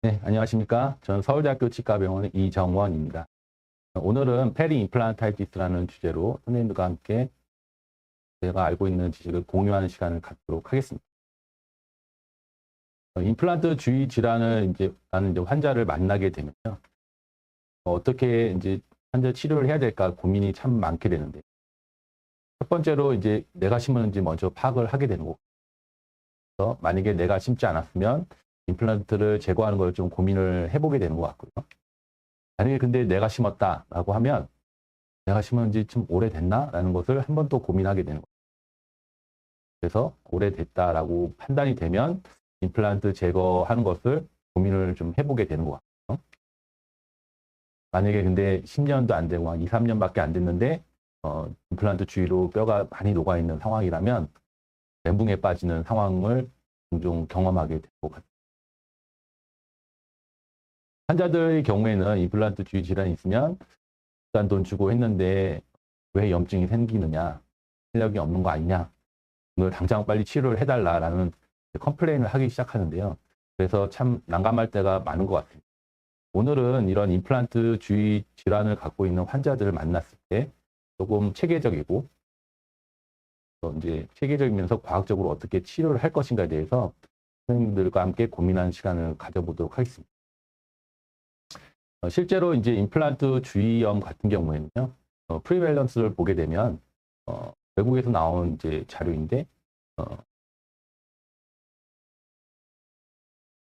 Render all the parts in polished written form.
네, 안녕하십니까. 저는 서울대학교 치과병원의 이정원입니다. 오늘은 페리 임플란타이티스라는 주제로 선생님들과 함께 제가 알고 있는 지식을 공유하는 시간을 갖도록 하겠습니다. 임플란트 주위 질환을 나는 환자를 만나게 되면요. 어떻게 환자 치료를 해야 될까 고민이 참 많게 되는데, 첫 번째로 내가 심었는지 먼저 파악을 하게 되는 거고, 만약에 내가 심지 않았으면 임플란트를 제거하는 걸 좀 고민을 해보게 되는 것 같고요. 만약에 근데 내가 심었다라고 하면 내가 심은 지 좀 오래됐나? 라는 것을 한 번 또 고민하게 되는 거예요. 그래서 오래됐다라고 판단이 되면 임플란트 제거하는 것을 고민을 좀 해보게 되는 것 같아요. 만약에 근데 10년도 안 되고 한 2, 3년밖에 안 됐는데 임플란트 주위로 뼈가 많이 녹아있는 상황이라면 멘붕에 빠지는 상황을 종종 경험하게 될 것 같아요. 환자들의 경우에는 임플란트 주위 질환이 있으면 비싼 돈 주고 했는데 왜 염증이 생기느냐, 실력이 없는 거 아니냐, 오늘 당장 빨리 치료를 해달라라는 컴플레인을 하기 시작하는데요. 그래서 참 난감할 때가 많은 것 같아요. 오늘은 이런 임플란트 주위 질환을 갖고 있는 환자들을 만났을 때 조금 체계적이고 체계적이면서 과학적으로 어떻게 치료를 할 것인가에 대해서 선생님들과 함께 고민하는 시간을 가져보도록 하겠습니다. 실제로 임플란트 주위염 같은 경우에는요, 프리밸런스를 보게 되면 외국에서 나온 자료인데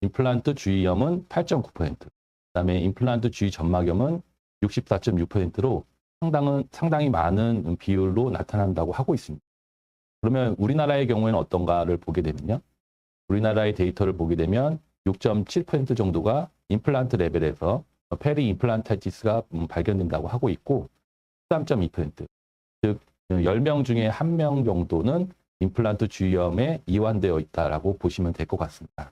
임플란트 주위염은 8.9%, 그다음에 임플란트 주위 점막염은 64.6%로 상당히 많은 비율로 나타난다고 하고 있습니다. 그러면 우리나라의 경우에는 어떤가를 보게 되면요. 우리나라의 데이터를 보게 되면 6.7% 정도가 임플란트 레벨에서 페리 임플란타이티스가 발견된다고 하고 있고 13.2%, 즉 10명 중에 1명 정도는 임플란트 주위염에 이완되어 있다라고 보시면 될 것 같습니다.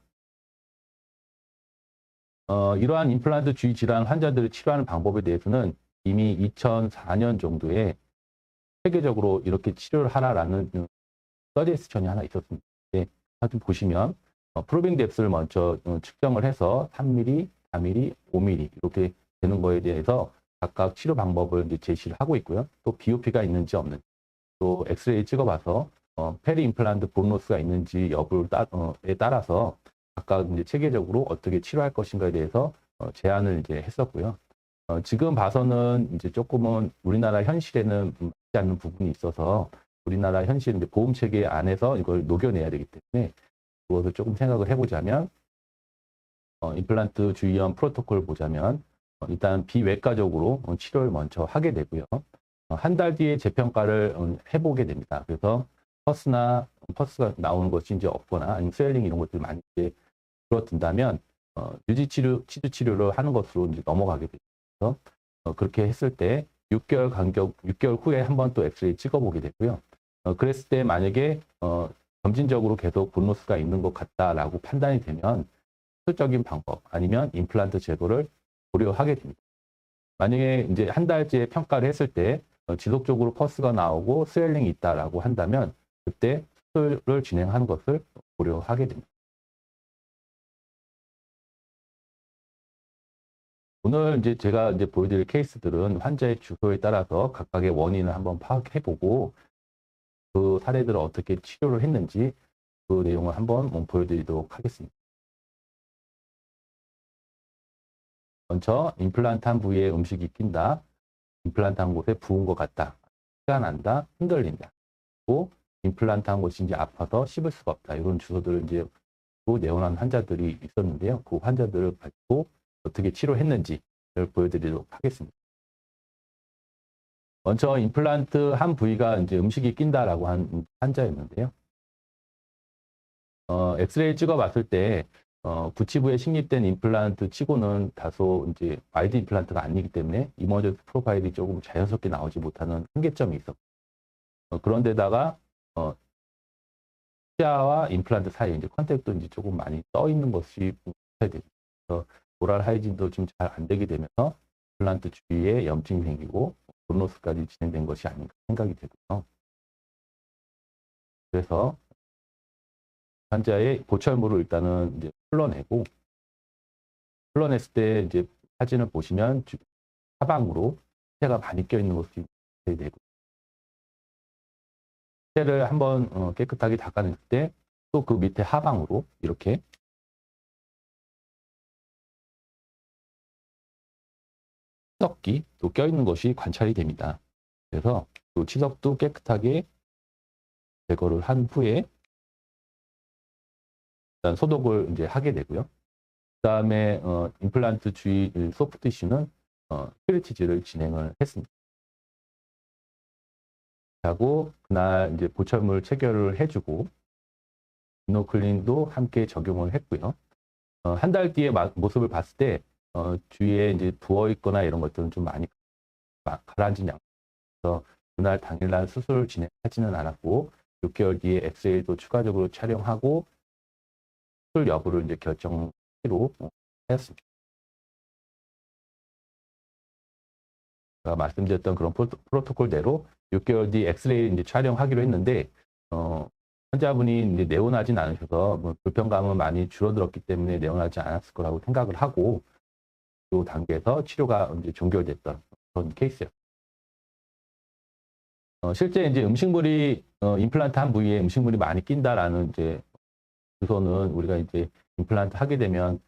이러한 임플란트 주위 질환 환자들을 치료하는 방법에 대해서는 이미 2004년 정도에 세계적으로 이렇게 치료를 하라라는 서제스천이 하나 있었습니다. 네, 좀 보시면 프로빙 뎁스를 먼저 측정을 해서 3mm, 4mm, 5mm 이렇게 되는 거에 대해서 각각 치료 방법을 제시를 하고 있고요. 또 BOP가 있는지 없는지, 또 엑스레이 찍어봐서 페리 임플란트 본로스가 있는지 여부에 따라서 각각 체계적으로 어떻게 치료할 것인가에 대해서 제안을 했었고요. 지금 봐서는 조금은 우리나라 현실에는 맞지 않는 부분이 있어서 우리나라 현실 보험 체계 안에서 이걸 녹여내야 되기 때문에 그것을 조금 생각을 해보자면 임플란트 주위염 프로토콜을 보자면 일단 비외과적으로 치료를 먼저 하게 되고요. 한 달 뒤에 재평가를 해보게 됩니다. 그래서 퍼스가 나오는 것이 없거나 아니면 스웰링 이런 것들이 많이 줄어든다면 치주 치료를 하는 것으로 넘어가게 되죠. 그렇게 했을 때 6개월 후에 한 번 또 엑스레이 찍어보게 되고요. 그랬을 때 만약에 점진적으로 계속 본로스가 있는 것 같다라고 판단이 되면 수적인 방법 아니면 임플란트 제거를 고려하게 됩니다. 만약에 한 달째 평가를 했을 때 지속적으로 퍼스가 나오고 스웰링이 있다라고 한다면 그때 수술을 진행하는 것을 고려하게 됩니다. 오늘 제가 보여드릴 케이스들은 환자의 주소에 따라서 각각의 원인을 한번 파악해보고 그 사례들을 어떻게 치료를 했는지 그 내용을 한번 보여드리도록 하겠습니다. 먼저 임플란트 한 부위에 음식이 낀다. 임플란트 한 곳에 부은 것 같다. 피가 난다. 흔들린다. 또 임플란트 한 곳이 아파서 씹을 수가 없다. 이런 주소들을 내원한 환자들이 있었는데요. 그 환자들을 가지고 어떻게 치료했는지를 보여드리도록 하겠습니다. 먼저 임플란트 한 부위가 음식이 낀다라고 한 환자였는데요. 엑스레이 찍어봤을 때 구치부에 식립된 임플란트 치고는 다소 와이드 임플란트가 아니기 때문에 이머전스 프로파일이 조금 자연스럽게 나오지 못하는 한계점이 있었고, 그런데다가 치아와 임플란트 사이에 컨택도 조금 많이 떠 있는 것이 되죠. 그래서 오랄 하이진도 좀 잘 안 되게 되면서 임플란트 주위에 염증이 생기고 본로스까지 진행된 것이 아닌가 생각이 되고요. 그래서 환자의 보철물을 일단은 풀러내고 흘러냈을 때 이제 사진을 보시면 사방으로 시체가 많이 껴 있는 것이 되고, 시체를 한번 깨끗하게 닦아낼 때 또 그 밑에 하방으로 이렇게 치석기 또 껴 있는 것이 관찰이 됩니다. 그래서 그 치석도 깨끗하게 제거를 한 후에 일단 소독을 이제 하게 되고요. 그다음에 임플란트 주위 소프트 티슈는 스트레치즈를 진행을 했습니다. 하고 그날 이제 보철물 체결을 해주고 비노클린도 함께 적용을 했고요. 한 달 뒤에 모습을 봤을 때 주위에 이제 부어 있거나 이런 것들은 좀 많이 가라앉은 양에서 그날 당일날 수술 진행하지는 않았고 6개월 뒤에 엑스레이도 추가적으로 촬영하고 수술 여부를 이제 결정으로 하였습니다. 제가 말씀드렸던 그런 프로토콜대로 6개월 뒤 엑스레이 이제 촬영하기로 했는데 환자분이 이제 내원하진 않으셔서 뭐 불편감은 많이 줄어들었기 때문에 내원하지 않았을 거라고 생각을 하고 그 단계에서 치료가 이제 종결됐던 그런 케이스였습니다. 실제 이제 음식물이 임플란트 한 부위에 음식물이 많이 낀다라는 이제 주소는 우리가 이제 임플란트 하게 되면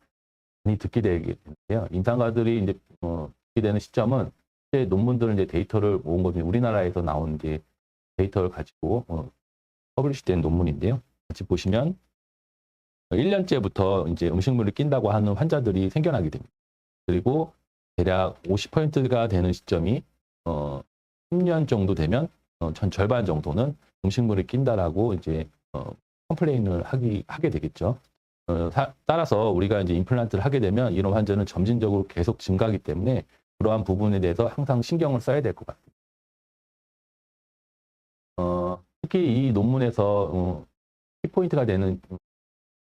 많이 듣게 되겠는데요. 임상가들이 이제 듣게 되는 시점은 실제 논문들은 이제 데이터를 모은 거죠. 우리나라에서 나온 이제 데이터를 가지고 퍼블리시된 논문인데요. 같이 보시면 1년째부터 이제 음식물이 낀다고 하는 환자들이 생겨나게 됩니다. 그리고 대략 50%가 되는 시점이 10년 정도 되면 전 절반 정도는 음식물이 낀다라고 이제 컴플레인을 하게 되겠죠. 따라서 우리가 이제 임플란트를 하게 되면 이런 환자는 점진적으로 계속 증가하기 때문에 그러한 부분에 대해서 항상 신경을 써야 될 것 같습니다. 특히 이 논문에서 키포인트가 되는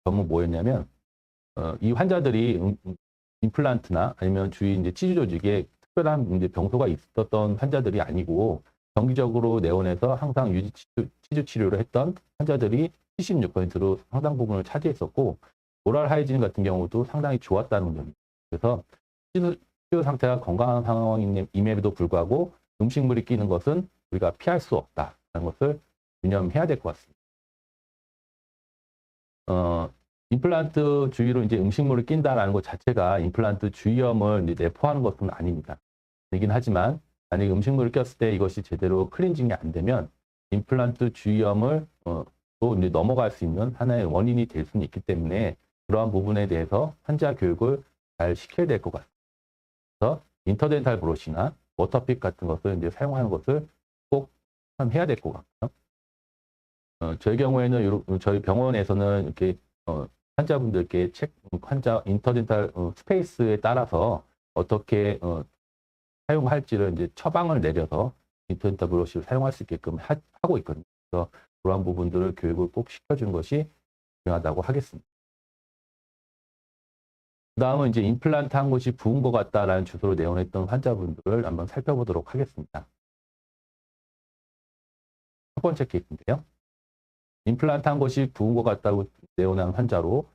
점은 뭐였냐면 이 환자들이 임플란트나 아니면 주위 이제 치주 조직에 특별한 이제 병소가 있었던 환자들이 아니고 정기적으로 내원해서 항상 유지 치주 치료를 했던 환자들이 76%로 상당 부분을 차지했었고 오랄 하이진 같은 경우도 상당히 좋았다는 점입니다. 그래서 치주 상태가 건강한 상황임에도 불구하고 음식물이 끼는 것은 우리가 피할 수 없다는 것을 유념해야 될 것 같습니다. 임플란트 주위로 이제 음식물을 낀다라는 것 자체가 임플란트 주위염을 이제 내포하는 것은 아닙니다. 되긴 하지만 만약에 음식물을 꼈을 때 이것이 제대로 클렌징이 안 되면 임플란트 주위염을 또 이제 넘어갈 수 있는 하나의 원인이 될 수는 있기 때문에 그러한 부분에 대해서 환자 교육을 잘 시켜야 될 것 같습니다. 그래서 인터덴탈 브러쉬나 워터픽 같은 것을 이제 사용하는 것을 꼭 해야 될 것 같고요. 저희 경우에는 저희 병원에서는 이렇게 환자분들께 환자 인터덴탈 스페이스에 따라서 어떻게 사용할지를 이제 처방을 내려서 인터덴탈 브러쉬를 사용할 수 있게끔 하고 있거든요. 그래서 그러한 부분들을 교육을 꼭 시켜주는 것이 중요하다고 하겠습니다. 그 다음은 이제 임플란트 한 곳이 부은 것 같다라는 주소로 내원했던 환자분들을 한번 살펴보도록 하겠습니다. 첫 번째 케이스인데요. 임플란트 한 곳이 부은 것 같다고 내원한 환자로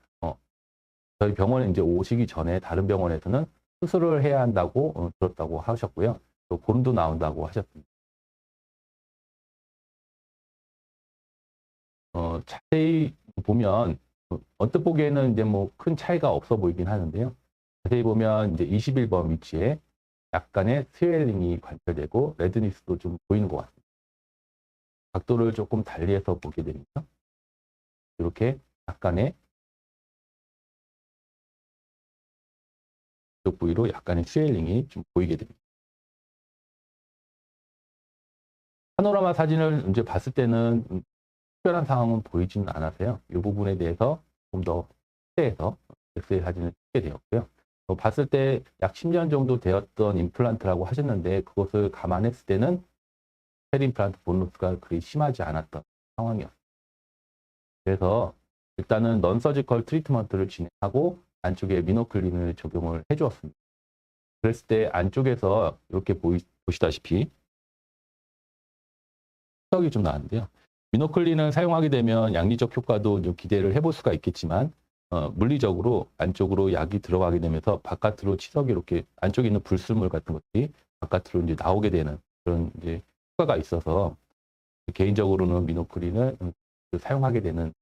저희 병원에 이제 오시기 전에 다른 병원에서는 수술을 해야 한다고 들었다고 하셨고요. 또 곤도 나온다고 하셨습니다. 자세히 보면 언뜻 보기에는 이제 뭐 큰 차이가 없어 보이긴 하는데요. 자세히 보면 이제 21번 위치에 약간의 스웰링이 관찰되고 레드니스도 좀 보이는 것 같습니다. 각도를 조금 달리해서 보게 됩니다. 이렇게 약간의 이쪽 부위로 약간의 스웰링이 좀 보이게 됩니다. 파노라마 사진을 이제 봤을 때는 특별한 상황은 보이지는 않아서요. 이 부분에 대해서 좀 더 확대해서 엑스레이 사진을 찍게 되었고요. 봤을 때 약 10년 정도 되었던 임플란트라고 하셨는데 그것을 감안했을 때는 헬 임플란트 본로스가 그리 심하지 않았던 상황이었습니다. 그래서 일단은 넌 서지컬 트리트먼트를 진행하고 안쪽에 미노클린을 적용을 해주었습니다. 그랬을 때 안쪽에서 이렇게 보시다시피 치석이 좀 나는데요. 미노클린을 사용하게 되면 양리적 효과도 좀 기대를 해볼 수가 있겠지만 물리적으로 안쪽으로 약이 들어가게 되면서 바깥으로 치석이 이렇게 안쪽에 있는 불순물 같은 것들이 바깥으로 이제 나오게 되는 그런 이제 효과가 있어서 개인적으로는 미노크린을 사용하게 되는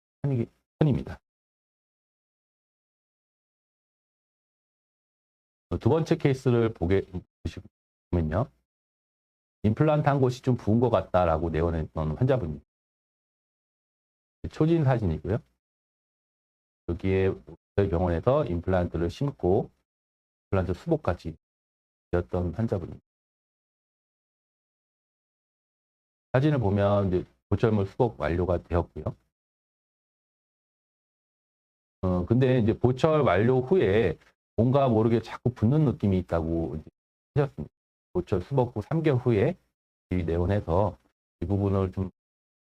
편입니다. 두 번째 케이스를 보시면요. 임플란트 한 곳이 좀 부은 것 같다라고 내원했던 환자분입니다. 초진 사진이고요. 여기에 저희 병원에서 임플란트를 심고 임플란트 수복까지 되었던 환자분입니다. 사진을 보면 이제 보철물 수복 완료가 되었고요. 근데 이제 보철 완료 후에 뭔가 모르게 자꾸 붓는 느낌이 있다고 하셨습니다. 보철 수복 후 3개월 후에 내원해서 이 부분을 좀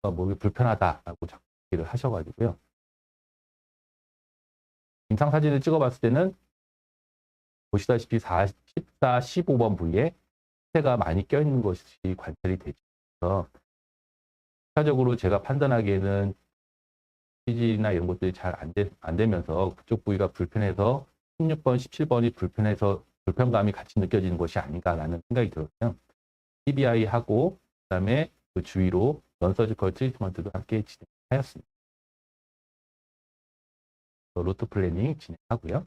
모르게 불편하다라고 자꾸 얘기를 하셔가지고요. 임상 사진을 찍어봤을 때는 보시다시피 14, 15번 부위에 폐가 많이 껴있는 것이 관찰이 되죠. 차적으로 제가 판단하기에는 CG나 이런 것들이 잘 안 되면서 그쪽 부위가 불편해서 16번, 17번이 불편해서 불편감이 같이 느껴지는 것이 아닌가라는 생각이 들었어요. TBI하고 그다음에 그 주위로 non-surgical 트리트먼트도 함께 진행하였습니다. 루트 플래닝 진행하고요.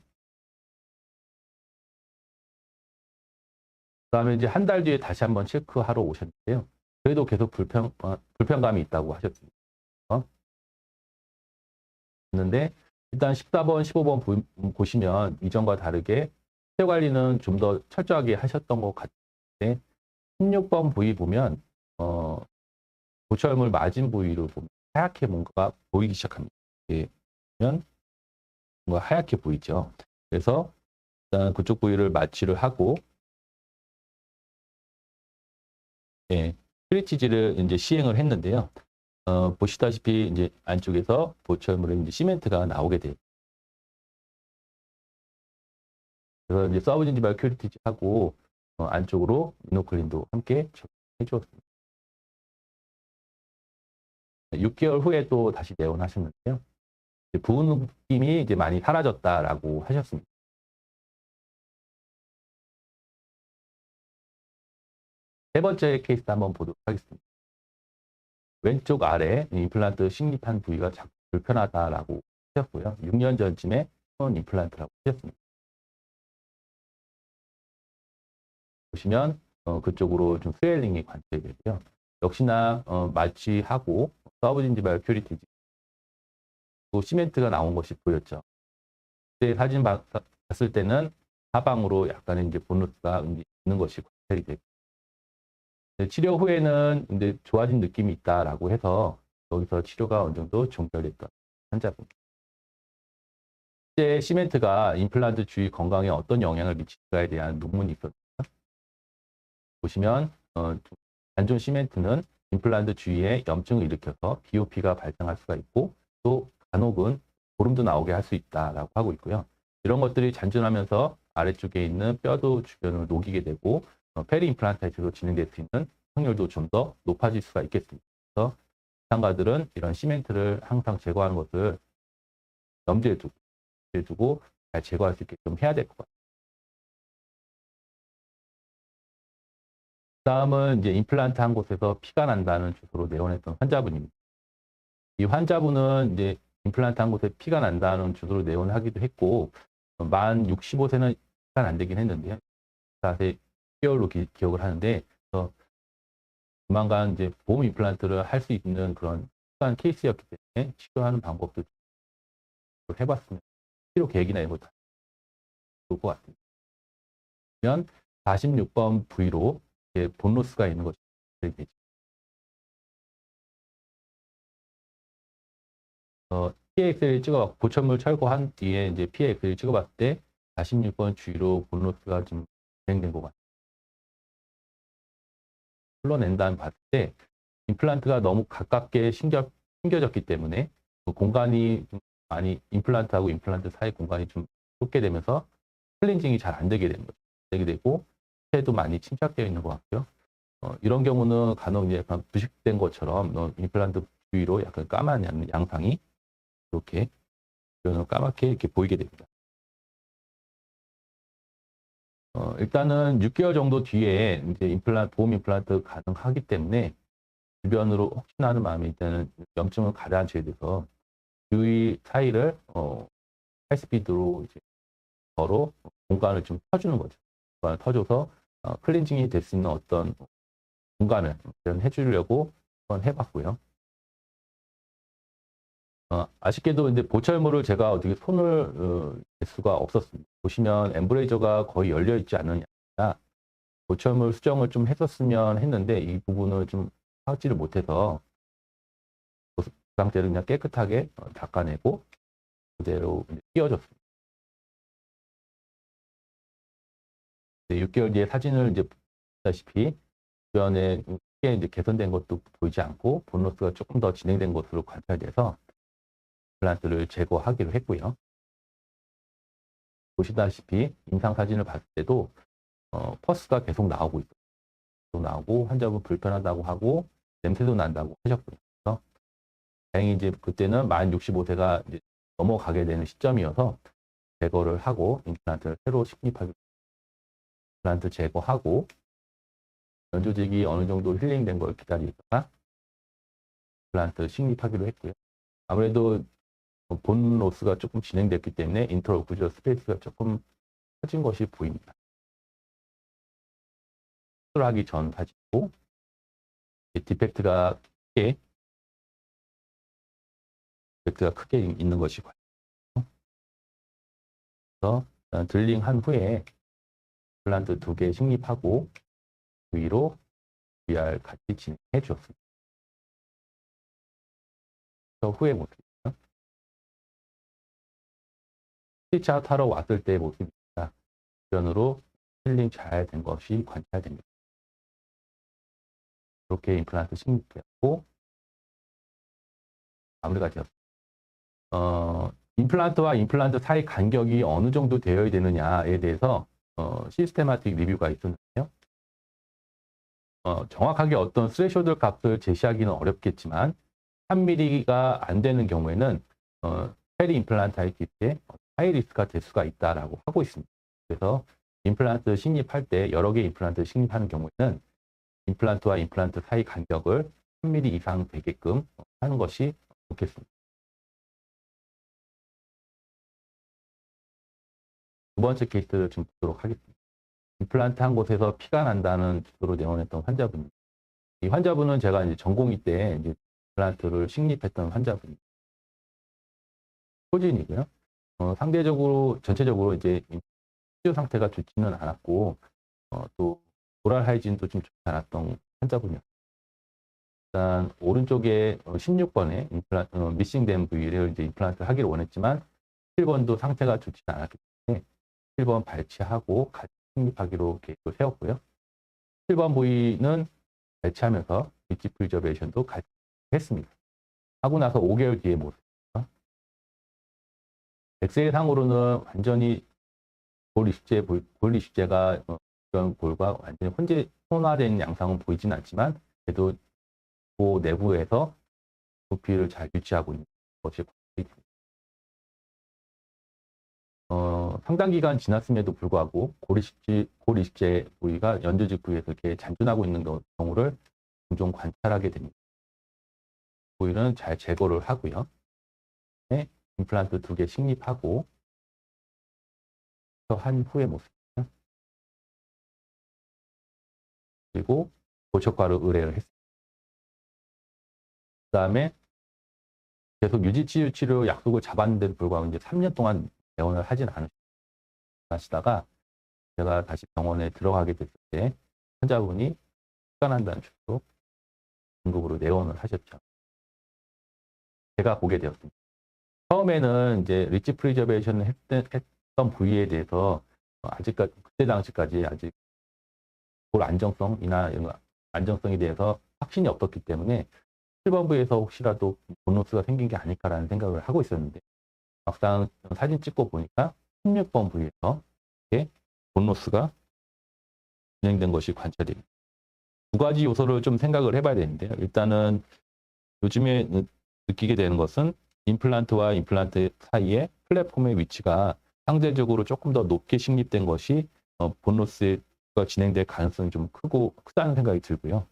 그다음에 이제 한 달 뒤에 다시 한번 체크하러 오셨는데요. 그래도 계속 불편감이 있다고 하셨습니다. 있는데 일단 14번, 15번 보시면 이전과 다르게 폐 관리는 좀 더 철저하게 하셨던 것 같은데 16번 부위 보면 보철물 맞은 부위를 보면 하얗게 뭔가가 보이기 시작합니다. 이게 보면 뭔가 하얗게 보이죠. 그래서 일단 그쪽 부위를 마취를 하고 트리티지를 이제 시행을 했는데요. 보시다시피 이제 안쪽에서 보철물에 이제 시멘트가 나오게 돼요. 그래서 이제 서브진지발 큐리티지 하고 안쪽으로 미노클린도 함께 해주었습니다. 6개월 후에 또 다시 내원하셨는데요. 부은 느낌이 이제 많이 사라졌다라고 하셨습니다. 세 번째 케이스 한번 보도록 하겠습니다. 왼쪽 아래 임플란트 식립한 부위가 자꾸 불편하다라고 하셨고요. 6년 전쯤에 처음 임플란트라고 하셨습니다. 보시면 그쪽으로 좀 스웰링이 관찰이 되고요. 역시나 마취하고 서브진지발 큐리티지 또 시멘트가 나온 것이 보였죠. 그때 사진 봤을 때는 하방으로 약간의 이제 보너스가 있는 것이 관찰이 되고 치료 후에는 이제 좋아진 느낌이 있다라고 해서 여기서 치료가 어느 정도 종결됐던 환자분. 실제 시멘트가 임플란트 주위 건강에 어떤 영향을 미칠까에 대한 논문이 있었습니다. 보시면 단존 시멘트는 임플란트 주위에 염증을 일으켜서 BOP가 발생할 수가 있고 또 간혹은 고름도 나오게 할 수 있다라고 하고 있고요. 이런 것들이 잔존하면서 아래쪽에 있는 뼈도 주변을 녹이게 되고 페리 임플란트로 진행될 수 있는 확률도 좀 더 높아질 수가 있겠습니다. 그래서 상가들은 이런 시멘트를 항상 제거하는 것을 염두에 두고 잘 제거할 수 있게 좀 해야 될 것 같아요. 다음은 이제 임플란트 한 곳에서 피가 난다는 주소로 내원했던 환자분입니다. 이 환자분은 이제 임플란트 한 곳에 피가 난다는 주소로 내원하기도 했고 만 65세는 피가 안 되긴 했는데요. 4세 10개월로 기억을 하는데 조만간 이제 보험 임플란트를 할 수 있는 그런 특수한 케이스였기 때문에 치료하는 방법도 해봤으면 치료 계획이나 이런 것도 좋을 것 같습니다. 그러면 46번 부위로 본로스가 있는 것이 되죠. PX를 찍어 보철물 철거한 뒤에 이제 PX를 찍어봤을 때 46번 주위로 본로스가 좀 진행된 것 같아요. 흘러낸 다음 봤을 때 임플란트가 너무 가깝게 심겨졌기 때문에 그 공간이 좀 많이 임플란트하고 임플란트 사이 공간이 좀 좁게 되면서 클렌징이 잘 안 되게 되는 거죠. 되게 되고 폐도 많이 침착되어 있는 것 같고요. 이런 경우는 간혹 이제 약간 부식된 것처럼 임플란트 주위로 약간 까만 양상이 이렇게 주변으로 까맣게 이렇게 보이게 됩니다. 일단은 6개월 정도 뒤에 이제 보험 임플란트 가능하기 때문에 주변으로 혹시나 하는 마음에 일단은 염증을 가라앉혀야 돼서 주위 사이를 하이스피드로 이제 서로 공간을 좀 터주는 거죠. 공간을 터줘서 클렌징이 될 수 있는 어떤 공간을 해주려고 한번 해봤고요. 아쉽게도 이제 보철물을 제가 어떻게 손을 댈 수가 없었습니다. 보시면 엠브레이저가 거의 열려 있지 않느냐. 보철물 수정을 좀 했었으면 했는데 이 부분을 좀 하지를 못해서 그 상태를 그냥 깨끗하게 닦아내고 그대로 끼워줬습니다. 6개월 뒤에 사진을 이제 보다시피 주변에 크게 이제 개선된 것도 보이지 않고 본로스가 조금 더 진행된 것으로 관찰돼서 임플란트를 제거하기로 했고요. 보시다시피 임상 사진을 봤을 때도 퍼스가 계속 나오고 있어요. 계속 나오고 환자분 불편하다고 하고 냄새도 난다고 하셨고요. 그래서 다행히 이제 그때는 만 65세가 이제 넘어가게 되는 시점이어서 제거를 하고 임플란트를 새로 식립하기로 임플란트 제거하고 연조직이 어느 정도 힐링된 걸 기다리다가 임플란트 식립하기로 했고요. 아무래도 본 로스가 조금 진행됐기 때문에 인터오쿠저 스페이스가 조금 커진 것이 보입니다. 수술하기 전 사진이고 디펙트가 크게 있는 것이 관trọng. 그래서 들링한 후에 임플란트 2개 식립하고 위로 VR 같이 진행해 주었습니다. 저 후에 모습입니다. 스티치 타러 왔을 때 모습입니다. 주변으로 힐링 잘 된 것이 관찰됩니다. 이렇게 임플란트 식립되었고 마무리가 되었습니다. 임플란트와 임플란트 사이 간격이 어느 정도 되어야 되느냐에 대해서 시스테마틱 리뷰가 있었는데요. 정확하게 어떤 스레쇼드 값을 제시하기는 어렵겠지만 3mm가 안 되는 경우에는 페리 임플란타이티스의 하이리스크가 될 수가 있다라고 하고 있습니다. 그래서 임플란트 식립할 때 여러 개 임플란트 식립하는 경우에는 임플란트와 임플란트 사이 간격을 3mm 이상 되게끔 하는 것이 좋겠습니다. 두 번째 케이스를 좀 보도록 하겠습니다. 임플란트 한 곳에서 피가 난다는 주소로 내원했던 환자분입니다. 이 환자분은 제가 이제 전공의 때 이제 임플란트를 식립했던 환자분입니다. 소진이고요. 상대적으로 전체적으로 이제 치료 상태가 좋지는 않았고 또 오랄 하이진도 좀 좋지 않았던 환자분이었습니다. 일단 오른쪽에 16번에 미싱된 부위를 이제 임플란트를 하기를 원했지만 7번도 상태가 좋지 않았기 때문에 7번 발치하고 같이 식립하기로 계획을 세웠고요. 7번 부위는 발치하면서 릿지 프리저베이션도 같이 했습니다. 하고 나서 5개월 뒤에 모습입니다. 엑스레이 상으로는 완전히 골 이식제가 이런 골과 완전히 혼화된 양상은 보이진 않지만 그래도 그 내부에서 부피를 잘 유지하고 있는 것이 관찰이 됩니다. 상당 기간 지났음에도 불구하고 골 이식제 부위가 연조직 부위에서 이렇게 잔존하고 있는 경우를 종종 관찰하게 됩니다. 부위는 잘 제거를 하고요. 네, 임플란트 2개 식립하고 한 후의 모습입니다. 그리고 고척과로 의뢰를 했습니다. 그 다음에 계속 유지치료 약속을 잡았는데도 불구하고 이제 3년 동안 내원을 하진 않으시다가 제가 다시 병원에 들어가게 됐을 때 환자분이 피가 난다는 주로 긴급으로 내원을 하셨죠. 제가 보게 되었습니다. 처음에는 이제 리치 프리저베이션을 했던 부위에 대해서 아직까지 그때 당시까지 아직 골 안정성이나 이런 안정성에 대해서 확신이 없었기 때문에 7번 부위에서 혹시라도 본로스가 생긴 게 아닐까라는 생각을 하고 있었는데 막상 사진 찍고 보니까 16번 부위에서 이렇게 본로스가 진행된 것이 관찰됩니다. 두 가지 요소를 좀 생각을 해봐야 되는데요. 일단은 요즘에 느끼게 되는 것은 임플란트와 임플란트 사이에 플랫폼의 위치가 상대적으로 조금 더 높게 식립된 것이 본로스가 진행될 가능성이 좀 크다는 생각이 들고요.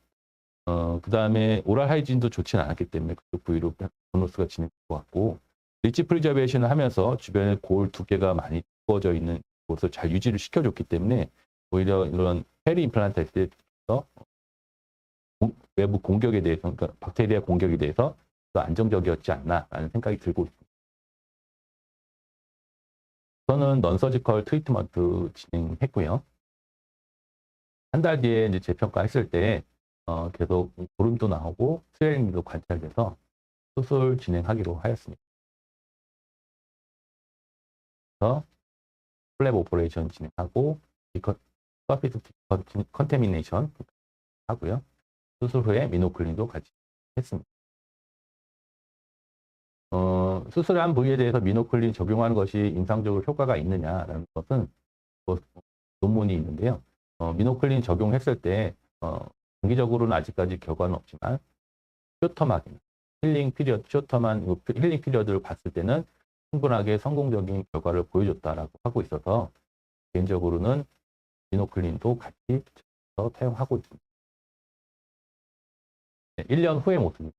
그다음에 오랄 하이진도 좋지는 않았기 때문에 그쪽 부위로 본로스가 진행될 것 같고, 리치 프리저베이션을 하면서 주변에 골 두께가 많이 두꺼워져 있는 곳을 잘 유지를 시켜줬기 때문에 오히려 이런 페리 임플란트 했을 때 외부 공격에 대해서, 그러니까 박테리아 공격에 대해서 더 안정적이었지 않나라는 생각이 들고 있습니다. 저는 넌서지컬 트리트먼트 진행했고요. 한 달 뒤에 이제 재평가했을 때 계속 보름도 나오고 스웨링도 관찰돼서 수술 진행하기로 하였습니다. 그래서 플랩 오퍼레이션 진행하고 서피스 컨테미네이션 하고요. 수술 후에 미노클린도 같이 했습니다. 수술한 부위에 대해서 미노클린 적용하는 것이 임상적으로 효과가 있느냐라는 것은 논문이 있는데요. 미노클린 적용했을 때 장기적으로는 아직까지 결과는 없지만 쇼터하게 힐링 피리어드를 봤을 때는 충분하게 성공적인 결과를 보여줬다라고 하고 있어서 개인적으로는 미노클린도 같이 사용하고 있습니다. 1년 후의 모습입니다.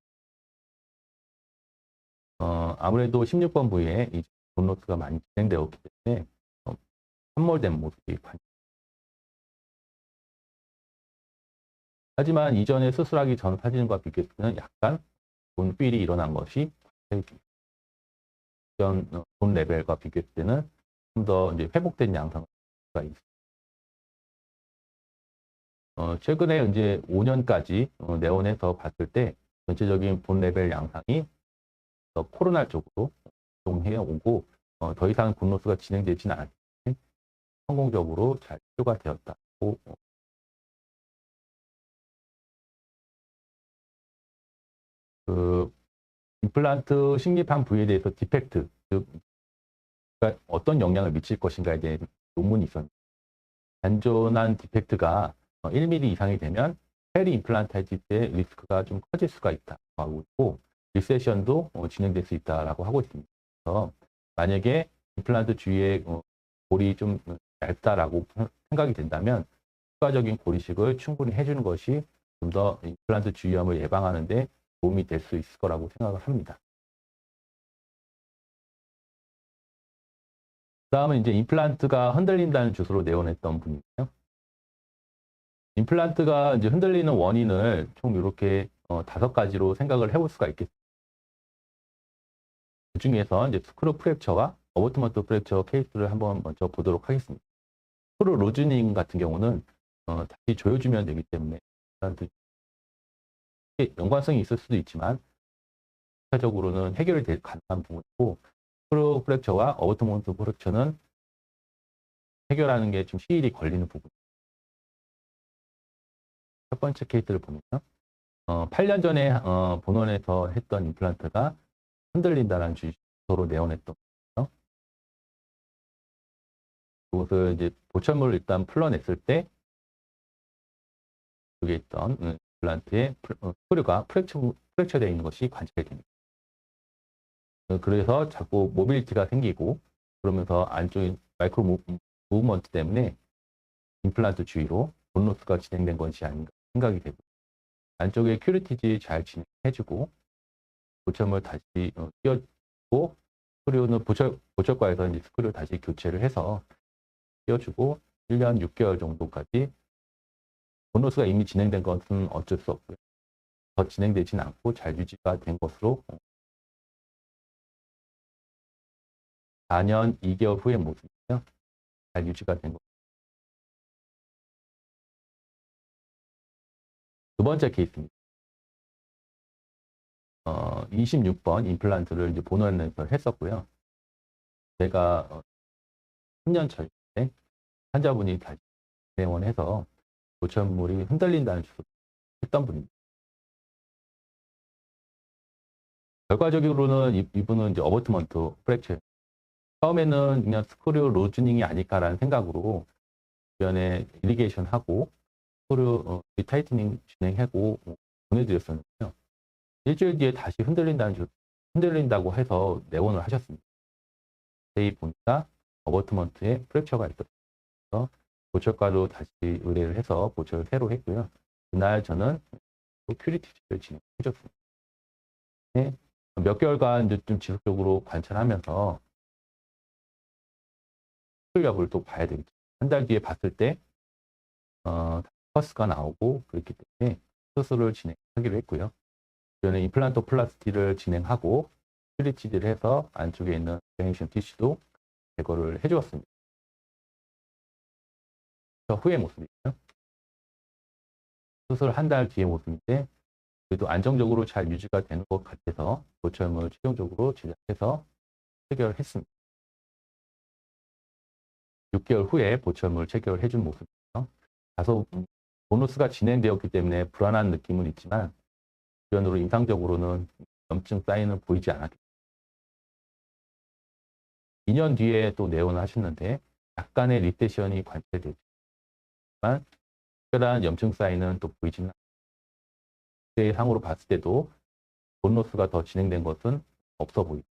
아무래도 16번 부위에 이 본로스가 많이 진행되었기 때문에 함몰된 모습이 하지만 이전에 수술하기 전 사진과 비교했을 때는 약간 본 휠이 일어난 것이 이전 본 레벨과 비교했을 때는 좀 더 이제 회복된 양상가 있습니다. 최근에 이제 5년까지 내원해서 봤을 때 전체적인 본 레벨 양상이 더 코로나 쪽으로 이동해 오고 더 이상 본로스가 진행되지는 않았기 때문에 성공적으로 잘 치료가 되었다고. 그 임플란트 식립한 부위에 대해서 디펙트, 즉 그러니까 어떤 영향을 미칠 것인가에 대해 논문이 있었는데, 단존한 디펙트가 1mm 이상이 되면 페리 임플란트 했을 때 리스크가 좀 커질 수가 있다고 하고 있고, 리세션도 진행될 수 있다라고 하고 있습니다. 그래서 만약에 임플란트 주위에 골이 좀 얇다라고 생각이 된다면 추가적인 고리식을 충분히 해주는 것이 좀 더 임플란트 주위암을 예방하는 데 도움이 될 수 있을 거라고 생각을 합니다. 다음은 이제 임플란트가 흔들린다는 주소로 내원했던 분이에요. 임플란트가 이제 흔들리는 원인을 총 이렇게 5가지로 생각을 해볼 수가 있겠습니다. 그 중에서 이제 스크류 프랙처와 어버트먼트 프랙처 케이스를 한번 먼저 보도록 하겠습니다. 스크류 루즈닝 같은 경우는 다시 조여주면 되기 때문에 연관성이 있을 수도 있지만 전체적으로는 해결이 될 가능한 부분이고, 스크류 프랙처와 어버트먼트 프랙처는 해결하는 게 좀 시일이 걸리는 부분. 첫 번째 케이스를 보면 8년 전에 본원에서 했던 임플란트가 흔들린다는 주소로 내원했던 거죠. 그것을 이제 보철물을 일단 풀러냈을 때 여기 있던 임플란트의 스크류가 프랙처되어 있는 것이 관찰이 됩니다. 그래서 자꾸 모빌리티가 생기고, 그러면서 안쪽에 마이크로 무브먼트 때문에 임플란트 주위로 본로스가 진행된 것이 아닌가 생각이 되고, 안쪽에 큐리티지 잘 진행해주고 보철물 다시 끼워주고, 스크류는 보철과에서 이제 스크류 다시 교체를 해서 끼워주고 1년 6개월 정도까지 본로스가 이미 진행된 것은 어쩔 수 없고요. 더 진행되지는 않고 잘 유지가 된 것으로 4년 2개월 후의 모습이고요. 잘 유지가 된 것. 두 번째 케이스입니다. 26번 임플란트를 이제 본원에서 했었고요. 제가 3년 전에 환자분이 다시 내원해서 보철물이 흔들린다는 주소를 했던 분입니다. 결과적으로는 이분은 이제 어버트먼트 프랙처. 처음에는 그냥 스크류 루즈닝이 아닐까라는 생각으로 주변에 이리게이션하고 스크류 리타이트닝 진행하고 보내드렸었는데요. 일주일 뒤에 다시 흔들린다는 흔들린다고 해서 내원을 하셨습니다. 자세히 보니까 어버트먼트에 프랙처가 있어서 보철과로 다시 의뢰를 해서 보철을 새로 했고요. 그날 저는 또 큐리티를 진행해줬습니다. 네, 몇 개월간 이제 좀 지속적으로 관찰하면서 수술 여부를 또 봐야 되겠죠. 한 달 뒤에 봤을 때 퍼스가 나오고 그렇기 때문에 수술을 진행하기로 했고요. 저는 임플란토플라스티를 진행하고 큐리티를 해서 안쪽에 있는 데네이션 티슈도 제거를 해주었습니다. 후의 모습이고요. 수술 한 달 뒤의 모습인데 그래도 안정적으로 잘 유지가 되는 것 같아서 보철물 최종적으로 제작해서 체결했습니다. 6개월 후에 보철물 체결을 해준 모습이에요. 다소 보너스가 진행되었기 때문에 불안한 느낌은 있지만 주변으로 임상적으로는 염증 사인은 보이지 않았기 때문에 2년 뒤에 또 내원을 하셨는데 약간의 리세션이 관찰되지만 특별한 염증 사인은 또 보이지는 않습니다. 그때 상으로 봤을 때도 보너스가 더 진행된 것은 없어 보입니다.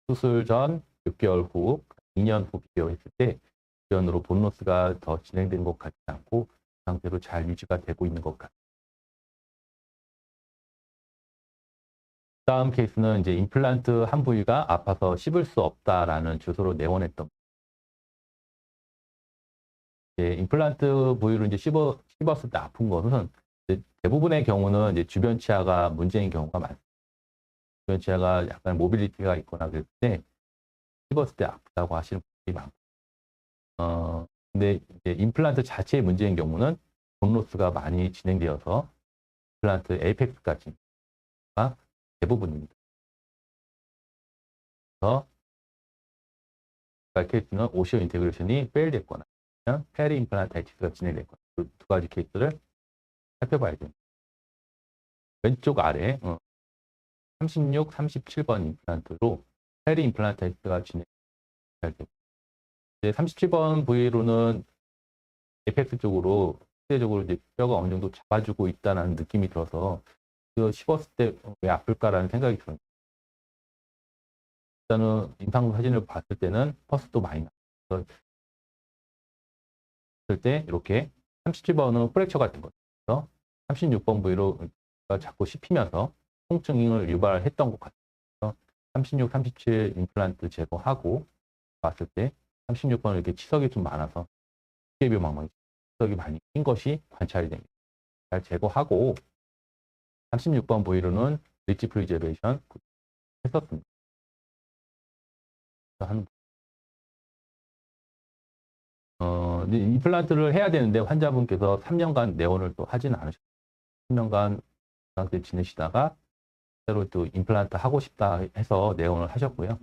수술 전 6개월 후, 2년 후 비교했을 때 주변으로 보너스가 더 진행된 것 같지 않고 그 상태로 잘 유지가 되고 있는 것 같습니다. 다음 케이스는 이제 임플란트 한 부위가 아파서 씹을 수 없다라는 주소로 내원했던 임플란트 부위를 이제 씹었을 때 아픈 것은 대부분의 경우는 이제 주변 치아가 문제인 경우가 많습니다. 주변 치아가 약간 모빌리티가 있거나 그럴 때 씹었을 때 아프다고 하시는 분들이 많고, 근데 이제 임플란트 자체의 문제인 경우는 본로스가 많이 진행되어서 임플란트 에이펙스까지가 대부분입니다. 그래서 케이스는 오시오 인테그레이션이 페일됐거나 페리 임플란타이티스가 진행됐거나 그 두 가지 케이스를 살펴봐야 됩니다. 왼쪽 아래 36, 37번 임플란트로 페리 임플란타이티스가 진행되고 37번 부위로는 에펙스 쪽으로 상대적으로 이제 뼈가 어느 정도 잡아주고 있다는 느낌이 들어서 그 씹었을 때 왜 아플까라는 생각이 들어요. 일단은 임상 사진을 봤을 때는 퍼스도 많이 나서 봤을 때 이렇게 37번은 프랙처 같은 거죠. 36번 부위로 자꾸 씹히면서 통증을 유발했던 것 같아요. 36, 37 임플란트 제거하고 봤을 때 36번은 이렇게 치석이 좀 많아서 흡개비망망이 치석이 많이 낀 것이 관찰이 됩니다. 잘 제거하고 36번 부위로는 리치 프리저베이션 했었습니다. 임플란트를 해야 되는데 환자분께서 3년간 내원을 또 하지는 않으셨어요. 3년간 상태 지내시다가 새로 또 임플란트 하고 싶다 해서 내원을 하셨고요.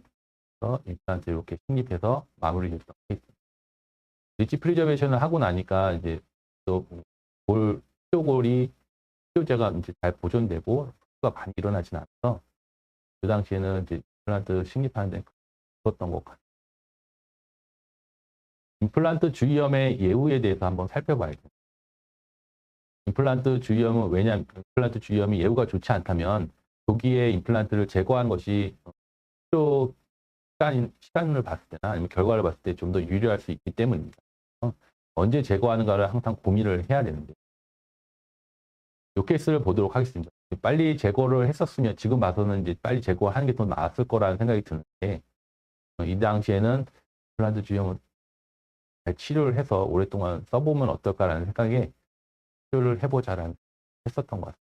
그래서 임플란트 이렇게 식립해서 마무리 됐던 케이스. 리치 프리저베이션을 하고 나니까 이제 또 치료골이 치료제가 이제 잘 보존되고 가 많이 일어나진 않아서 그 당시에는 이제 임플란트 식립하는 데 있었던 것 같아요. 임플란트 주위염의 예후에 대해서 한번 살펴봐야 돼요. 임플란트 주위염은 왜냐하면 임플란트 주위염이 예후가 좋지 않다면 조기에 임플란트를 제거한 것이 필요 시간을 봤을 때나 아니면 결과를 봤을 때 좀 더 유리할 수 있기 때문입니다. 언제 제거하는가를 항상 고민을 해야 되는데 이 케이스를 보도록 하겠습니다. 빨리 제거를 했었으면 지금 봐서는 이제 빨리 제거하는 게 더 나았을 거라는 생각이 드는데 이 당시에는 임플란트 주위염을 잘 치료를 해서 오랫동안 써보면 어떨까라는 생각에 치료를 해보자라는 했었던 것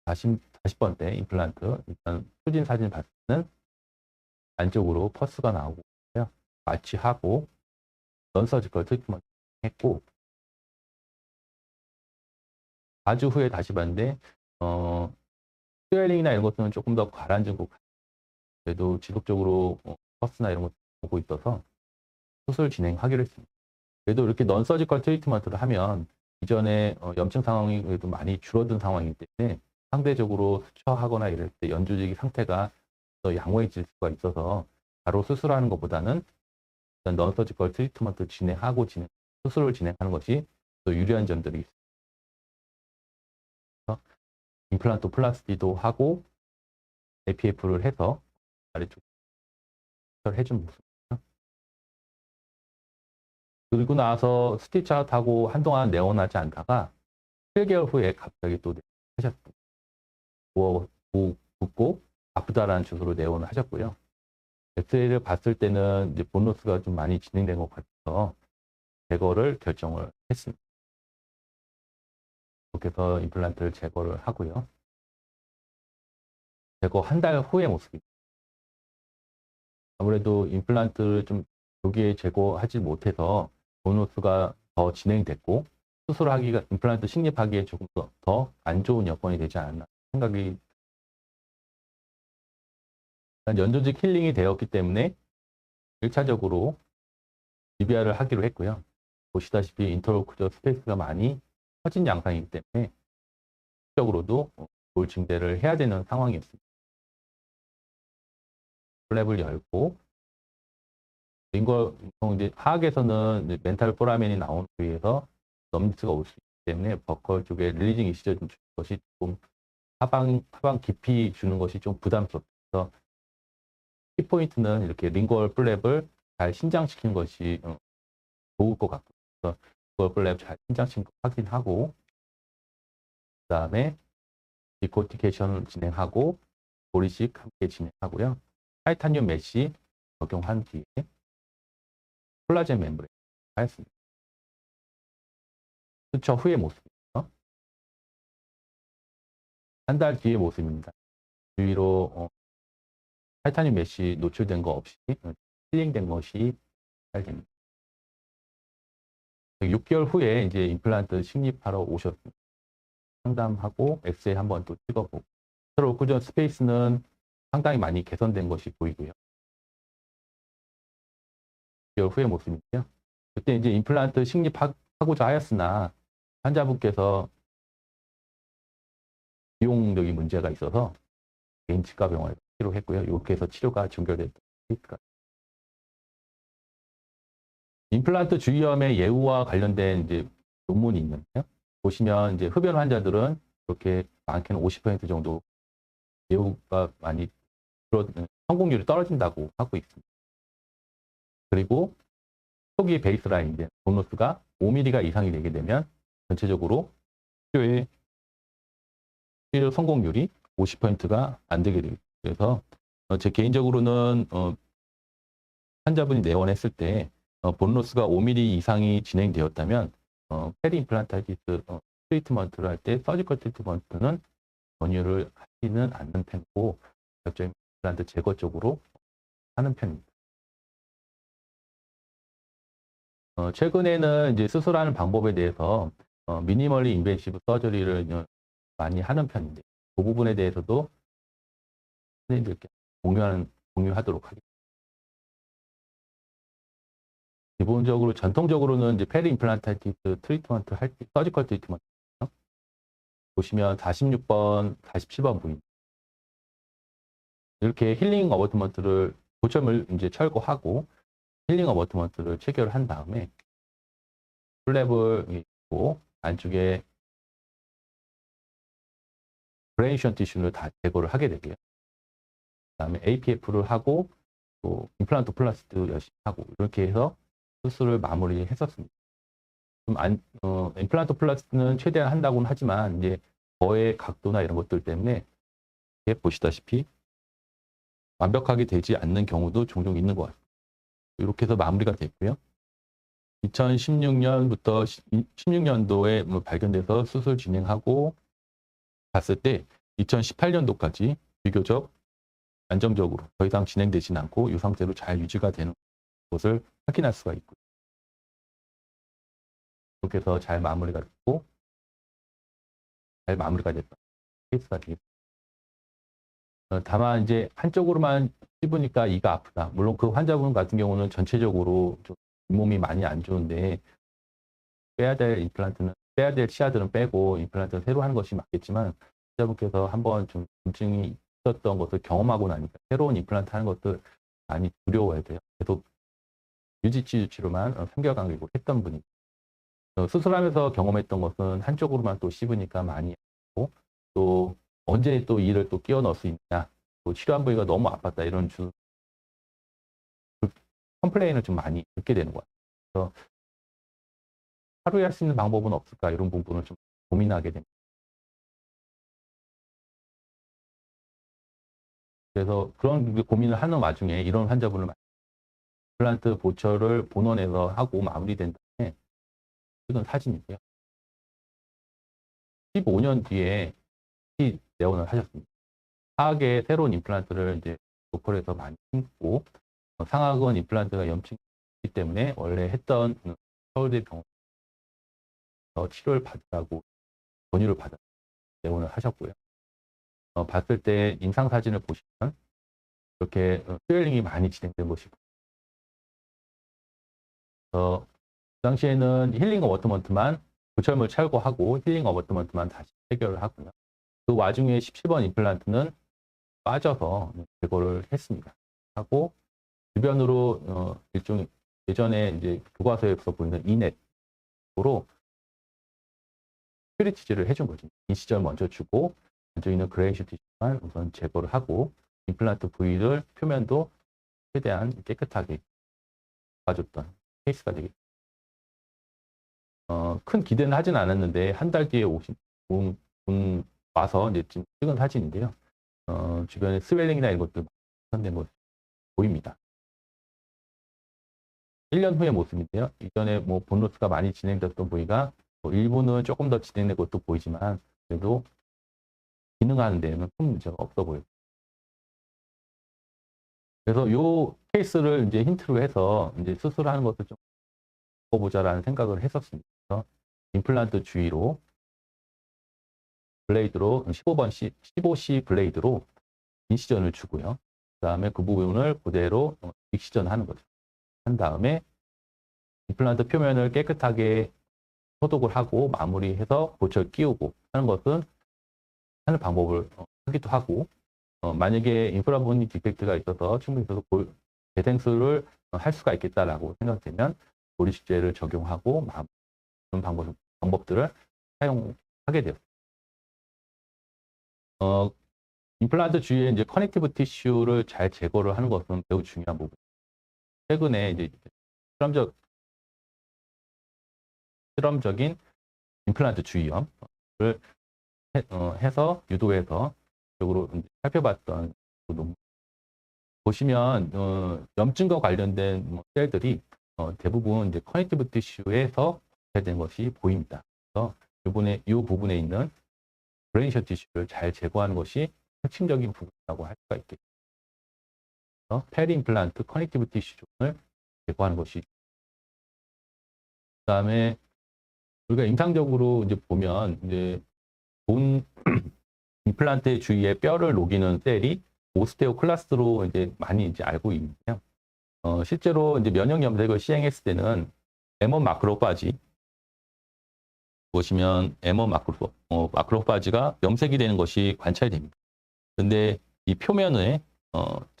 같습니다. 40번대 임플란트 일단 수진 사진 봤을 때는 안쪽으로 퍼스가 나오고 있고요. 마취하고 넌서지컬 트리트먼트 했고 4주 후에 다시 봤는데 스웰링이나 이런 것들은 조금 더 가라앉은 것 같아요. 그래도 지속적으로 퍼스나 이런 것 보고 있어서 수술 진행하기로 했습니다. 그래도 이렇게 넌서지컬 트리트먼트를 하면 이전에 염증 상황이 그래도 많이 줄어든 상황이기 때문에 상대적으로 수처하거나 이럴 때 연조직의 상태가 더 양호해질 수가 있어서 바로 수술하는 것보다는 일단 넌서지컬 트리트먼트 진행하고 수술을 진행하는 것이 더 유리한 점들이 있습니다. 임플란트 플라스티도 하고 APF를 해서 아래쪽 해준 모습이죠. 그리고 나서 스티치아웃하고 한동안 내원하지 않다가 7개월 후에 갑자기 또 하셨고 붓고 아프다라는 주소로 내원을 하셨고요. 엑스레이를 봤을 때는 이제 본로스가 좀 많이 진행된 것 같아서 제거를 결정을 했습니다. 그렇게 해서 임플란트를 제거를 하고요. 제거 한 달 후의 모습입니다. 아무래도 임플란트를 좀 조기에 제거하지 못해서 본로스가 더 진행됐고 수술하기가 임플란트 식립하기에 조금 더 안 좋은 여건이 되지 않았나 생각이 연조직 힐링이 되었기 때문에 1차적으로 DBR을 하기로 했고요. 보시다시피 인터로쿠저 스페이스가 많이 커진 양상이기 때문에 적으로도 볼 증대를 해야 되는 상황이었습니다. 플랩을 열고 링거 이제 하악에서는 멘탈 포라멘이 나온 부위에서 넘니스가 올 수 있기 때문에 버컬 쪽에 릴리징 이시저 주는 것이 좀 하방 깊이 주는 것이 좀 부담스럽다. 키포인트는 이렇게 링걸 플랩을 잘 신장시키는 것이 좋을 것 같고, 링걸 플랩 잘 신장시킨 거 확인하고, 그 다음에 디코티케이션을 진행하고, 보리식 함께 진행하고요. 타이타늄 메쉬 적용한 뒤에 콜라겐 멤브레인 하였습니다. 수처 후의 모습이죠. 한 달 뒤의 모습입니다. 주위로 타이타늄 메쉬 노출된 거 없이 힐링된 것이 잘 됩니다. 6개월 후에 이제 임플란트 식립하러 오셨습니다. 상담하고 엑스레이 한번 또 찍어보고 서로 꾸준 스페이스는 상당히 많이 개선된 것이 보이고요. 6개월 후의 모습인데요. 그때 이제 임플란트 식립하고자 하였으나 환자분께서 비용적인 문제가 있어서 개인 치과 병원에 치료했고요. 이렇게 해서 치료가 종결됐던 케이스가. 임플란트 주위염의 예후와 관련된 이제 논문이 있는데요. 보시면 이제 흡연 환자들은 이렇게 많게는 50% 정도 예후가 많이 성공률이 떨어진다고 하고 있습니다. 그리고 초기 베이스라인인데 본로스가 5mm가 이상이 되게 되면 전체적으로 치료 성공률이 50%가 안 되게 됩니다. 그래서 제 개인적으로는 환자분이 내원했을 때 본로스가 5mm 이상이 진행되었다면 페리 임플란타이티스 트리트먼트를 할 때 서지컬 트리트먼트는 권유를 하지는 않는 편이고 적절히 임플란트 제거 쪽으로 하는 편입니다. 최근에는 이제 수술하는 방법에 대해서 미니멀리 인베이시브 서저리를 많이 하는 편인데 그 부분에 대해서도 선생님들께 공유하도록 하겠습니다. 기본적으로 전통적으로는 이제 페리 임플란타이티스 트리트먼트 할 때 서지컬 트리트먼트 보시면 46번, 47번 부위 이렇게 힐링 어버트먼트를 고점을 이제 철거하고 힐링 어버트먼트를 체결한 다음에 플랩을 있고 안쪽에 브레이션 티슈를 다 제거를 하게 되고요. 그다음에 APF를 하고 또 임플란트 플라스트 열심히 하고 이렇게 해서 수술을 마무리했었습니다. 임플란트 플라스트는 최대한 한다고는 하지만 이제 거의 각도나 이런 것들 때문에 보시다시피 완벽하게 되지 않는 경우도 종종 있는 것 같습니다. 이렇게 해서 마무리가 됐고요. 2016년부터 16년도에 발견돼서 수술 진행하고 봤을 때 2018년도까지 비교적 안정적으로 더 이상 진행되진 않고 이 상태로 잘 유지가 되는 것을 확인할 수가 있고요. 이렇게 해서 잘 마무리가 됐고 잘 마무리가 됐던 케이스가 되겠습니다. 다만 이제 한쪽으로만 씹으니까 이가 아프다. 물론 그 환자분 같은 경우는 전체적으로 좀 몸이 많이 안 좋은데 빼야 될 임플란트는 빼야 될 치아들은 빼고 임플란트는 새로 하는 것이 맞겠지만 환자분께서 한번 좀 통증이 있었던 것을 경험하고 나니까 새로운 임플란트 하는 것들 많이 두려워해야 돼요. 계속 유지치 치료만 3개월 간격으로 했던 분이 수술하면서 경험했던 것은 한쪽으로만 또 씹으니까 많이 아프고 또 언제 또 이를 또 끼워 넣을 수 있냐, 또 치료한 부위가 너무 아팠다 이런 컴플레인을 좀 많이 듣게 되는 것 같아요. 그래서 하루에 할 수 있는 방법은 없을까 이런 부분을 좀 고민하게 됩니다. 그래서 그런 고민을 하는 와중에 이런 환자분을 임플란트 보철을 본원에서 하고 마무리된 다음에 찍은 사진이고요. 15년 뒤에 내원을 하셨습니다. 하악에 새로운 임플란트를 이제 로컬에서 많이 심고, 상악은 임플란트가 염증이기 때문에 원래 했던 서울대 병원에서 치료를 받으라고 권유를 받아 내원을 하셨고요. 봤을 때 임상 사진을 보시면 이렇게 스웰링이 많이 진행된 것이 보여서, 그 당시에는 힐링 어버트먼트만 보철물 철거하고 힐링 어버트먼트만 다시 해결을 하고요. 그 와중에 17번 임플란트는 빠져서 제거를 했습니다. 하고 주변으로 일종의 예전에 이제 교과서에서 보이는 이넷으로 퓨리티지를 해준 거죠. 인시절 먼저 주고 안쪽에 있는 그레이슈 티슈만 우선 제거를 하고 임플란트 부위를 표면도 최대한 깨끗하게 봐줬던 케이스가 되겠습니다. 큰 기대는 하진 않았는데 한 달 뒤에 오신 분 와서 이제 지금 찍은 사진인데요. 주변에 스웰링이나 이런 것들 개선된 모습 보입니다. 1년 후의 모습인데요. 이전에 뭐 본로스가 많이 진행됐던 부위가 일부는 조금 더 진행된 것도 보이지만 그래도 기능하는 데는 큰 문제가 없어 보여요. 그래서 이 케이스를 이제 힌트로 해서 이제 수술하는 것을 좀 바꿔보자라는 생각을 했었습니다. 그래서 임플란트 주위로 블레이드로 15C 블레이드로 인시전을 주고요. 그 다음에 그 부분을 그대로 익시전하는 거죠. 한 다음에 임플란트 표면을 깨끗하게 소독을 하고 마무리해서 보철 끼우고 하는 것은 하는 방법을 하기도 하고, 만약에 인프라 부분이 디펙트가 있어서 충분히 있어서 재생술을 할 수가 있겠다라고 생각되면 고리식제를 적용하고 그런 방법들을 사용하게 되었습니다. 임플란트 주위에 이제 커넥티브 티슈를 잘 제거를 하는 것은 매우 중요한 부분. 최근에 이제 실험적인 임플란트 주위염을 해서 유도해서 적으로 살펴봤던 논문 보시면 염증과 관련된 셀들이 대부분 이제 커넥티브 티슈에서 발생된 것이 보입니다. 그래서 이 부분에 있는 브레인셔 티슈를 잘 제거하는 것이 핵심적인 부분이라고 할 수가 있겠습니다. 페리 임플란트 커넥티브 티슈존을 제거하는 것이, 그다음에 우리가 임상적으로 이제 보면 이제 본 임플란트 주위에 뼈를 녹이는 셀이 오스테오클라스로 이제 많이 이제 알고 있는데요. 실제로 이제 면역 염색을 시행했을 때는 M1 마크로파지 보시면 M1 마크로파지가 염색이 되는 것이 관찰이 됩니다. 근데 이 표면에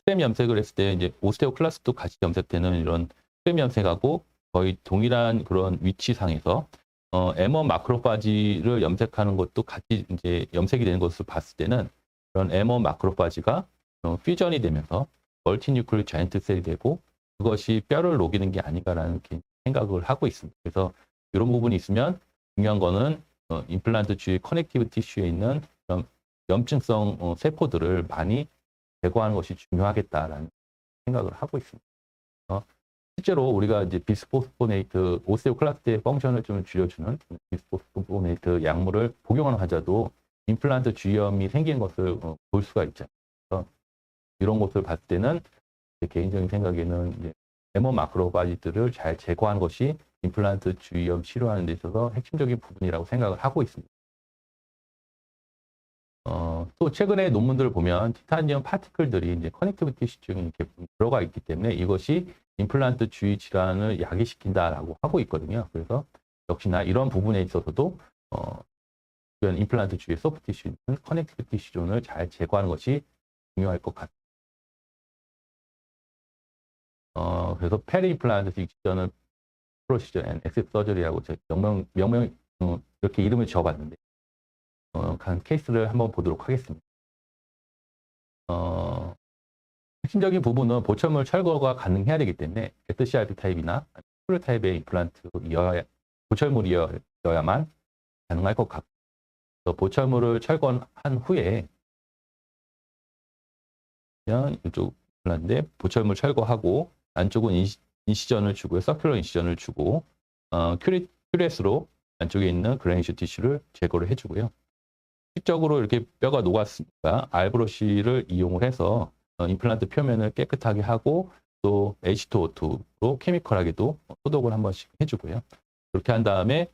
트램 염색을 했을 때 이제 오스테오클라스도 같이 염색되는 이런 트램 염색하고 거의 동일한 그런 위치상에서 M1 마크로파지를 염색하는 것도 같이 이제 염색이 되는 것을 봤을 때는 그런 M1 마크로파지가 퓨전이 되면서 멀티뉴클 자이언트 셀이 되고 그것이 뼈를 녹이는 게 아닌가라는 생각을 하고 있습니다. 그래서 이런 부분이 있으면 중요한 거는 임플란트 주위 커넥티브 티슈에 있는 염증성 세포들을 많이 제거하는 것이 중요하겠다라는 생각을 하고 있습니다. 실제로 우리가 이제 비스포스포네이트 오스테오클라스트의 펑션을 좀 줄여주는 비스포스포네이트 약물을 복용하는 환자도 임플란트 주위염이 생긴 것을 볼 수가 있죠. 그래서 이런 것을 봤을 때는 제 개인적인 생각에는 이제 M1 마크로파지들을 잘 제거하는 것이 임플란트 주위염 치료하는 데 있어서 핵심적인 부분이라고 생각을 하고 있습니다. 또 최근에 논문들을 보면 티타늄 파티클들이 이제 커넥티브 티슈 중에 이렇게 들어가 있기 때문에 이것이 임플란트 주위 질환을 야기시킨다라고 하고 있거든요. 그래서 역시나 이런 부분에 있어서도 주변 임플란트 주위의 소프트 티슈, 커넥티브 티슈 존을 잘 제거하는 것이 중요할 것 같습니다. 그래서 페리 임플란트 익시전을 프로시저 앤 엑셉 서저리라고 명명 이렇게 이름을 지어봤는데 한 케이스를 한번 보도록 하겠습니다. 핵심적인 부분은 보철물 철거가 가능해야 되기 때문에 SCRP 타입이나 풀 타입의 임플란트이어야, 보철물이어야만 가능할 것 같고, 보철물을 철거한 후에 그냥 이쪽 임플란트인데 보철물 철거하고 안쪽은 인시전을 주고요. 서큘러 인시전을 주고 큐렛으로 안쪽에 있는 그레니슈 티슈를 제거를 해주고요. 실적으로 이렇게 뼈가 녹았으니까 알브러쉬를 이용을 해서 임플란트 표면을 깨끗하게 하고 또 H2O2로 케미컬하게도 소독을 한 번씩 해주고요. 그렇게 한 다음에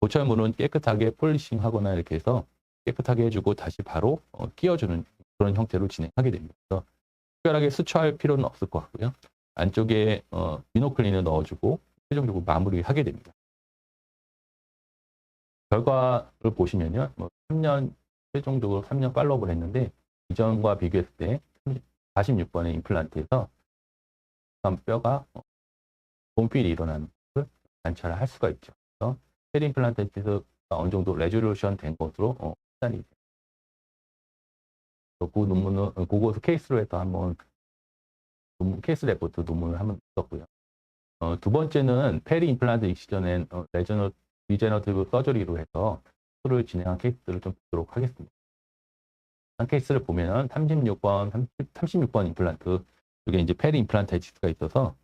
보철물은 깨끗하게 폴리싱하거나 이렇게 해서 깨끗하게 해주고 다시 바로 끼워주는 그런 형태로 진행하게 됩니다. 그래서 특별하게 수처할 필요는 없을 것 같고요. 안쪽에 미노클린을 넣어주고 최종적으로 마무리하게 됩니다. 결과를 보시면요, 3년 최종적으로 3년 팔로우업을 했는데 이전과 비교했을 때 46번의 임플란트에서 뼈가 본필이 일어나는 것을 관찰을 할 수가 있죠. 그래서 헬 임플란트에서 어느 정도 레졸루션 된 것으로 판단이 됩니다. 그 논문은 그것을 케이스로 해서 한번 케이스 레포트 논문을 한번 썼고요. 두 번째는 페리 임플란트 익시전엔 리제너티브 서저리로 해서 수술을 진행한 케이스를 좀 보도록 하겠습니다. 한 케이스를 보면 36번 임플란트, 이게 이제 페리 임플란타이티스가 있어서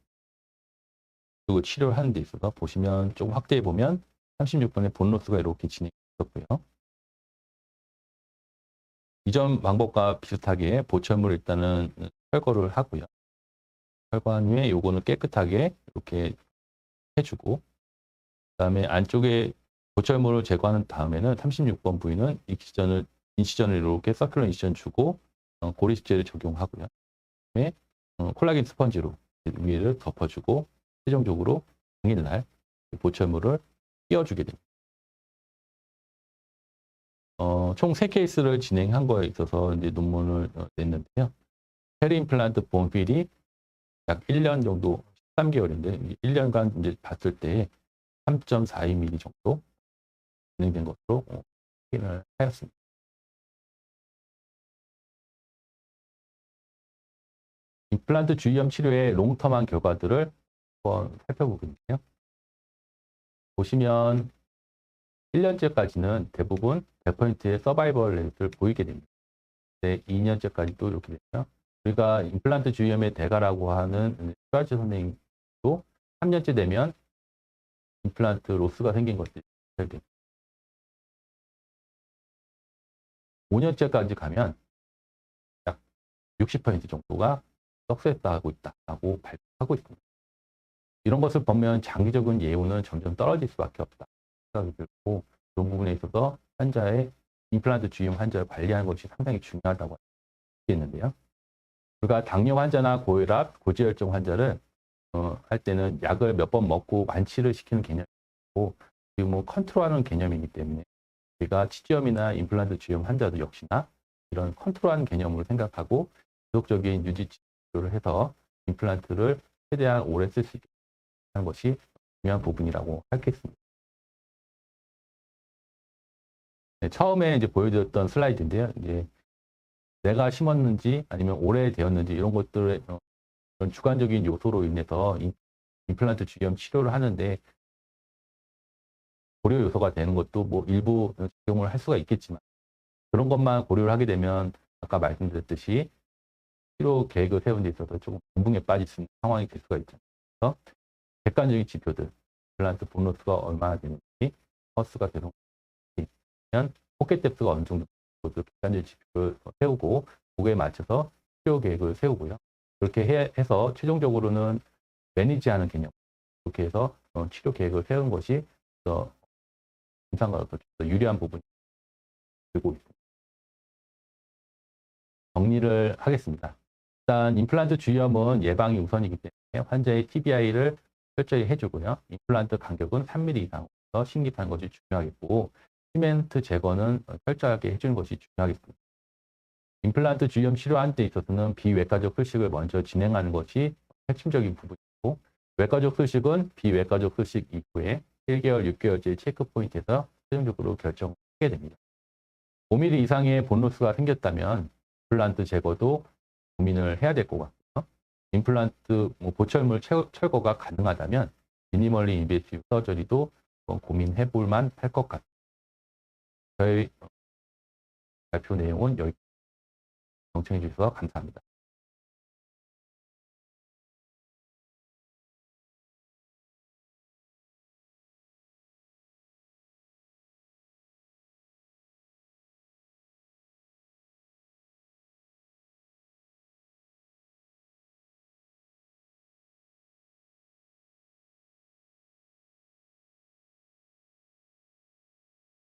그리고 치료를 하는 데 있어서 보시면 조금 확대해 보면 36번의 본로스가 이렇게 진행했었고요. 이전 방법과 비슷하게 보철물을 일단은 철거를 하고요. 철거한 후에 요거는 깨끗하게 이렇게 해주고, 그다음에 안쪽에 보철물을 제거하는 다음에는 36번 부위는 인시전을 이렇게 서큘러 인시전 주고 고리식제를 적용하고요. 그다음에 콜라겐 스펀지로 위를 덮어주고 최종적으로 당일날 보철물을 끼워주게 됩니다. 총 3케이스를 진행한 거에 있어서 이제 논문을 냈는데요. 페리 임플란트 본필이 약 1년 정도, 13개월인데 1년간 이제 봤을 때 3.42mm 정도 진행된 것으로 확인을 하였습니다. 임플란트 주위염 치료의 롱텀한 결과들을 한번 살펴보겠는데요. 보시면 1년째까지는 대부분 100%의 서바이벌 레이트를 보이게 됩니다. 2년째까지도 이렇게 되죠. 우리가 임플란트 주위염의 대가라고 하는 슈왈츠 선생님도 3년째 되면 임플란트 로스가 생긴 것들이 발견됩니다. 5년째까지 가면 약 60% 정도가 석세스하고 있다고 발표하고 있습니다. 이런 것을 보면 장기적인 예후는 점점 떨어질 수밖에 없다 생각이 들고, 그런 부분에 있어서 환자의 임플란트 주위염 환자를 관리하는 것이 상당히 중요하다고 했는데요. 우리가 당뇨 환자나 고혈압, 고지혈증 환자를 할 때는 약을 몇 번 먹고 완치를 시키는 개념이고, 그리고 뭐 컨트롤하는 개념이기 때문에 우리가 치주염이나 임플란트 주위염 환자도 역시나 이런 컨트롤하는 개념으로 생각하고 지속적인 유지 치료를 해서 임플란트를 최대한 오래 쓸 수 있게 하는 것이 중요한 부분이라고 하겠습니다. 네, 처음에 이제 보여드렸던 슬라이드인데요. 이제 내가 심었는지 아니면 오래되었는지 이런 것들의 그런 주관적인 요소로 인해서 임플란트 주위염 치료를 하는데 고려 요소가 되는 것도 뭐 일부 적용을 할 수가 있겠지만, 그런 것만 고려를 하게 되면 아까 말씀드렸듯이 치료 계획을 세우는 데 있어서 조금 멘붕에 빠질 수 있는 상황이 될 수가 있죠. 그래서 객관적인 지표들, 임플란트 본로스가 얼마나 되는지, 허스가 계속 되면 포켓 뎁스가 어느 정도 객관적인 지표를 세우고 그거에 맞춰서 치료 계획을 세우고요. 그렇게 해서 최종적으로는 매니지하는 개념, 그렇게 해서 치료 계획을 세우는 것이 임상과도 더 유리한 부분이 되고 있습니다. 정리를 하겠습니다. 일단 임플란트 주위염은 예방이 우선이기 때문에 환자의 TBI를 철저히 해주고요. 임플란트 간격은 3mm 이상으로 식립하는 것이 중요하겠고, 시멘트 제거는 철저하게 해주는 것이 중요하겠습니다. 임플란트 주위염 치료하는 데 있어서는 비외과적 술식을 먼저 진행하는 것이 핵심적인 부분이고, 외과적 술식은 비외과적 술식 이후에 1개월, 6개월째 체크 포인트에서 최종적으로 결정하게 됩니다. 5mm 이상의 본로스가 생겼다면 임플란트 제거도 고민을 해야 될 것 같고요. 임플란트 보철물 철거가 가능하다면 미니멀리 인베이시브 서저리도 고민해 볼 만 할 것 같아요. 저희 발표 내용은 여기 시청해 주셔서 감사합니다.